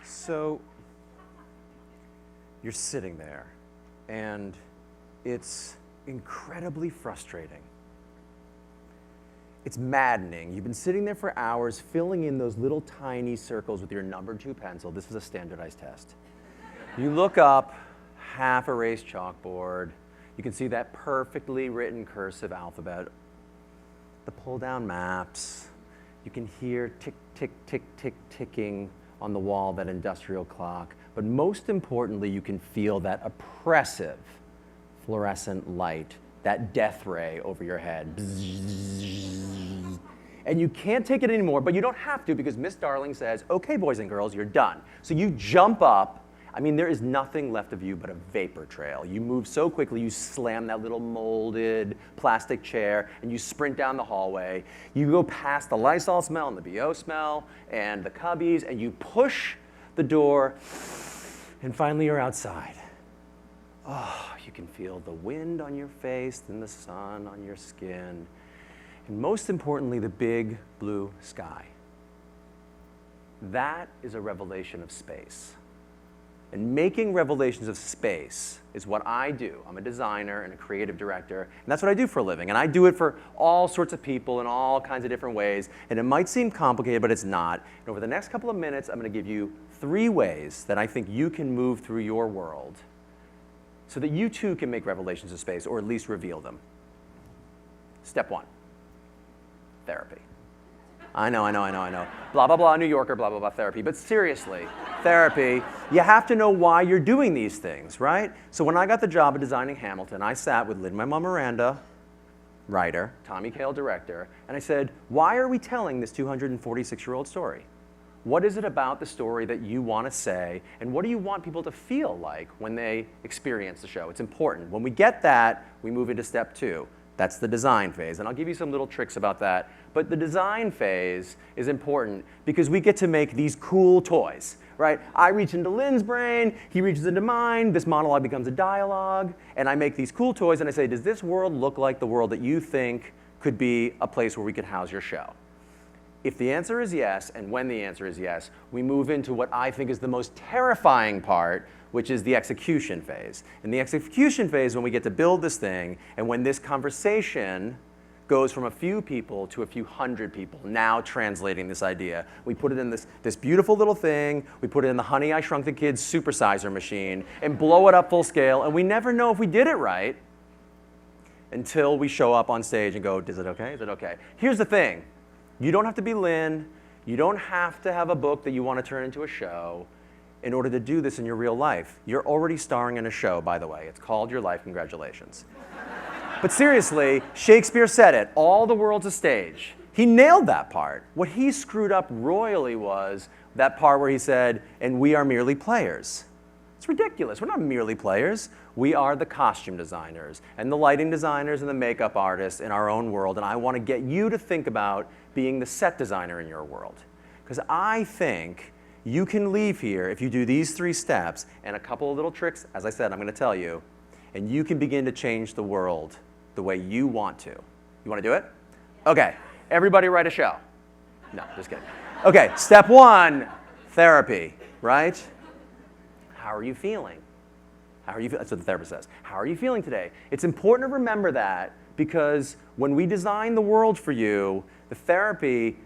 So you're sitting there, and it's incredibly frustrating. It's maddening. You've been sitting there for hours filling in those little tiny circles with your number 2 pencil. This was a standardized test. You look up, half erased chalkboard. You can see that perfectly written cursive alphabet, the pull-down maps. You can hear tick, tick, tick, tick, ticking on the wall, that industrial clock. But most importantly, you can feel that oppressive fluorescent light, that death ray over your head. And you can't take it anymore, but you don't have to, because Miss Darling says, okay, boys and girls, you're done. So you jump up. I mean, there is nothing left of you but a vapor trail. You move so quickly, you slam that little molded plastic chair, and you sprint down the hallway. You go past the Lysol smell and the BO smell and the cubbies, and you push the door, and finally you're outside. Oh, you can feel the wind on your face and the sun on your skin, and most importantly, the big blue sky. That is a revelation of space. And making revelations of space is what I do. I'm a designer and a creative director, and that's what I do for a living. And I do it for all sorts of people in all kinds of different ways. And it might seem complicated, but it's not. And over the next couple of minutes, I'm going to give you 3 ways that I think you can move through your world so that you too can make revelations of space, or at least reveal them. Step 1, therapy. I know. Blah, blah, blah, New Yorker, blah, blah, blah, therapy. But seriously, therapy, you have to know why you're doing these things, right? So when I got the job of designing Hamilton, I sat with Lin-Manuel Miranda, writer, Tommy Kail, director, and I said, why are we telling this 246-year-old story? What is it about the story that you want to say, and what do you want people to feel like when they experience the show? It's important. When we get that, we move into step 2. That's the design phase, and I'll give you some little tricks about that. But the design phase is important because we get to make these cool toys, right? I reach into Lynn's brain, he reaches into mine, this monologue becomes a dialogue, and I make these cool toys, and I say, does this world look like the world that you think could be a place where we could house your show? If the answer is yes, and when the answer is yes, we move into what I think is the most terrifying part, which is the execution phase. In the execution phase, when we get to build this thing, and when this conversation goes from a few people to a few hundred people, now translating this idea. We put it in this beautiful little thing, we put it in the Honey, I Shrunk the Kids supersizer machine, and blow it up full scale, and we never know if we did it right until we show up on stage and go, is it okay? Is it okay? Here's the thing. You don't have to be Lynn. You don't have to have a book that you want to turn into a show in order to do this in your real life. You're already starring in a show, by the way. It's called Your Life. Congratulations. But seriously, Shakespeare said it. All the world's a stage. He nailed that part. What he screwed up royally was that part where he said, and we are merely players. It's ridiculous. We're not merely players. We are the costume designers and the lighting designers and the makeup artists in our own world. And I want to get you to think about being the set designer in your world. Because I think you can leave here if you do these 3 steps and a couple of little tricks, as I said, I'm going to tell you, and you can begin to change the world the way you want to. You want to do it? Okay. Everybody write a show. No, just kidding. Okay, step 1, therapy, right? How are you feeling? How are you feeling? That's what the therapist says. How are you feeling today? It's important to remember that because when we design the world for you, the therapy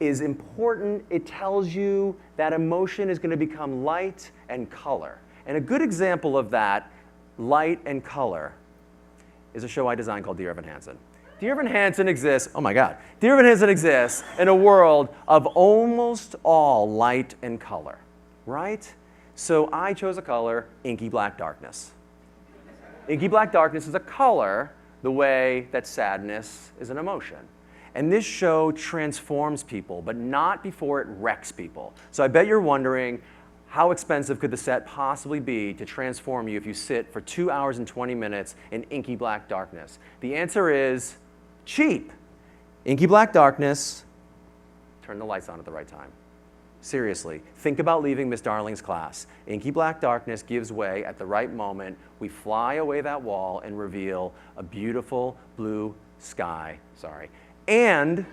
is important. It tells you that emotion is going to become light and color. And a good example of that, light and color, is a show I designed called Dear Evan Hansen. Dear Evan Hansen exists, oh my God, Dear Evan Hansen exists in a world of almost all light and color, right? So I chose a color, inky black darkness. Inky black darkness is a color the way that sadness is an emotion. And this show transforms people, but not before it wrecks people. So I bet you're wondering, how expensive could the set possibly be to transform you if you sit for 2 hours and 20 minutes in inky black darkness? The answer is cheap. Inky black darkness, turn the lights on at the right time. Seriously, think about leaving Miss Darling's class. Inky black darkness gives way at the right moment. We fly away that wall and reveal a beautiful blue sky, and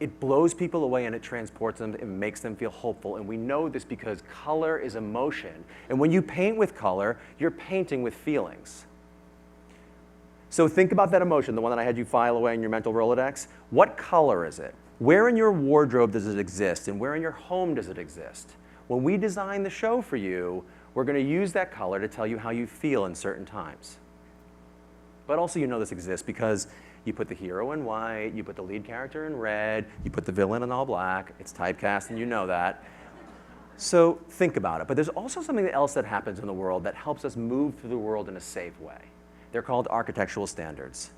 it blows people away and it transports them and makes them feel hopeful. And we know this because color is emotion. And when you paint with color, you're painting with feelings. So think about that emotion, the one that I had you file away in your mental Rolodex. What color is it? Where in your wardrobe does it exist? And where in your home does it exist? When we design the show for you, we're going to use that color to tell you how you feel in certain times. But also you know this exists because you put the hero in white, you put the lead character in red, you put the villain in all black. It's typecast and you know that. So think about it. But there's also something else that happens in the world that helps us move through the world in a safe way. They're called architectural standards.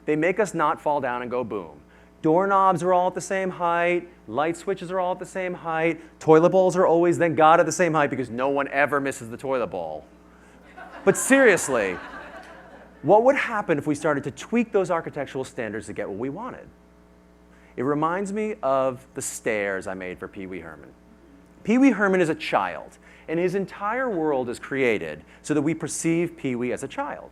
They make us not fall down and go boom. Doorknobs are all at the same height, light switches are all at the same height, toilet bowls are always, thank God, at the same height because no one ever misses the toilet bowl. But seriously, what would happen if we started to tweak those architectural standards to get what we wanted? It reminds me of the stairs I made for Pee Wee Herman. Pee Wee Herman is a child, and his entire world is created so that we perceive Pee Wee as a child.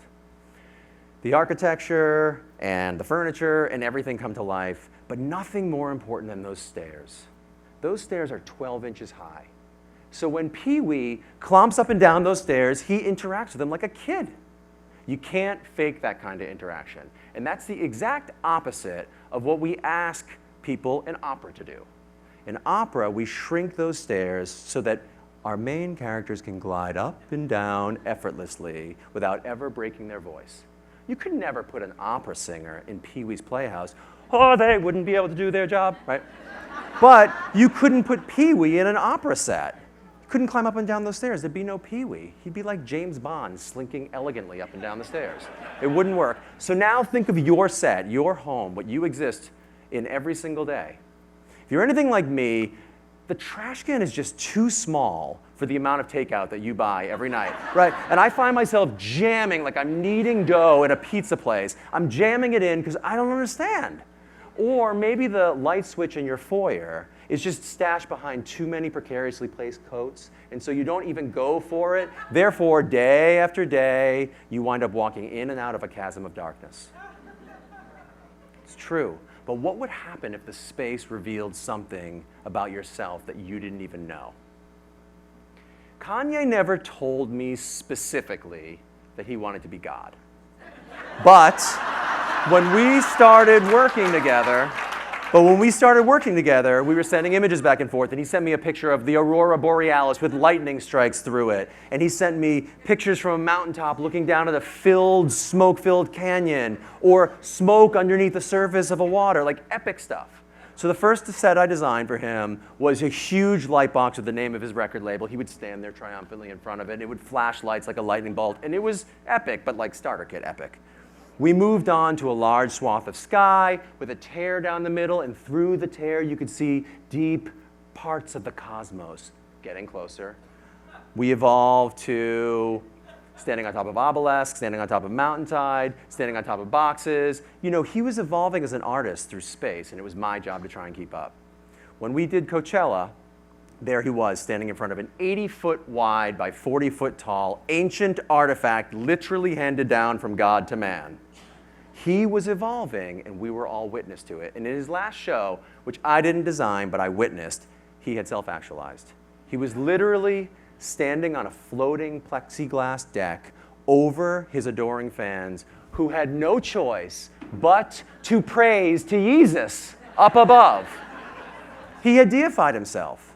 The architecture and the furniture and everything come to life, but nothing more important than those stairs. Those stairs are 12 inches high. So when Pee Wee clomps up and down those stairs, he interacts with them like a kid. You can't fake that kind of interaction. And that's the exact opposite of what we ask people in opera to do. In opera, we shrink those stairs so that our main characters can glide up and down effortlessly without ever breaking their voice. You could never put an opera singer in Pee Wee's Playhouse. Oh, they wouldn't be able to do their job, right? But you couldn't put Pee Wee in an opera set. You couldn't climb up and down those stairs. There'd be no Pee Wee. He'd be like James Bond slinking elegantly up and down the stairs. It wouldn't work. So now think of your set, your home, what you exist in every single day. If you're anything like me, the trash can is just too small for the amount of takeout that you buy every night, right? And I find myself jamming, like I'm kneading dough at a pizza place. I'm jamming it in because I don't understand. Or maybe the light switch in your foyer is just stashed behind too many precariously placed coats, and so you don't even go for it. Therefore, day after day, you wind up walking in and out of a chasm of darkness. It's true. But what would happen if the space revealed something about yourself that you didn't even know? Kanye never told me specifically that he wanted to be God. But when we started working together, we were sending images back and forth, and he sent me a picture of the aurora borealis with lightning strikes through it. And he sent me pictures from a mountaintop looking down at a smoke-filled canyon, or smoke underneath the surface of a water, like epic stuff. So the first set I designed for him was a huge light box with the name of his record label. He would stand there triumphantly in front of it, and it would flash lights like a lightning bolt, and it was epic, but like starter kit epic. We moved on to a large swath of sky with a tear down the middle, and through the tear you could see deep parts of the cosmos. Getting closer. We evolved to standing on top of obelisks, standing on top of mountainside, standing on top of boxes. You know, he was evolving as an artist through space, and it was my job to try and keep up. When we did Coachella, there he was, standing in front of an 80-foot wide by 40-foot tall ancient artifact literally handed down from God to man. He was evolving, and we were all witness to it. And in his last show, which I didn't design, but I witnessed, he had self-actualized. He was literally standing on a floating plexiglass deck over his adoring fans who had no choice but to praise to Jesus up above. He had deified himself.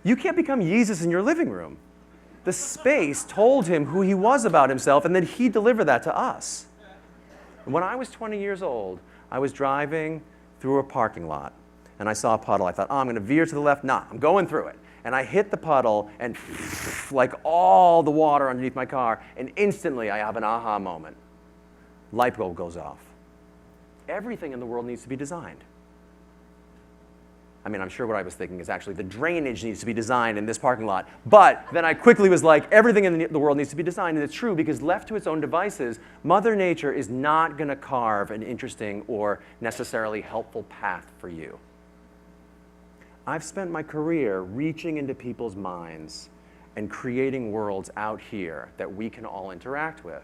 You can't become Jesus in your living room. The space told him who he was about himself, and then he delivered that to us. When I was 20 years old, I was driving through a parking lot, and I saw a puddle. I thought, oh, I'm going to veer to the left. Nah, I'm going through it. And I hit the puddle, and like all the water underneath my car, and instantly I have an aha moment. Light bulb goes off. Everything in the world needs to be designed. I mean, I'm sure what I was thinking is actually the drainage needs to be designed in this parking lot. But then I quickly was like, everything in the world needs to be designed. And it's true, because left to its own devices, Mother Nature is not going to carve an interesting or necessarily helpful path for you. I've spent my career reaching into people's minds and creating worlds out here that we can all interact with.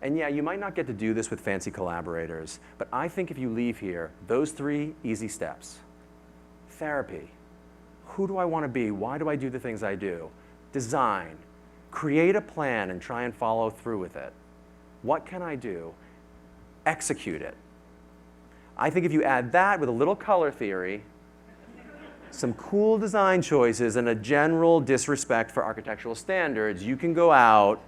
And yeah, you might not get to do this with fancy collaborators, but I think if you leave here, those 3 easy steps. Therapy. Who do I want to be? Why do I do the things I do? Design. Create a plan and try and follow through with it. What can I do? Execute it. I think if you add that with a little color theory, some cool design choices, and a general disrespect for architectural standards, you can go out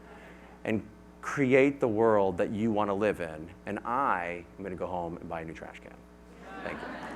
and create the world that you want to live in. And I am going to go home and buy a new trash can. Thank you.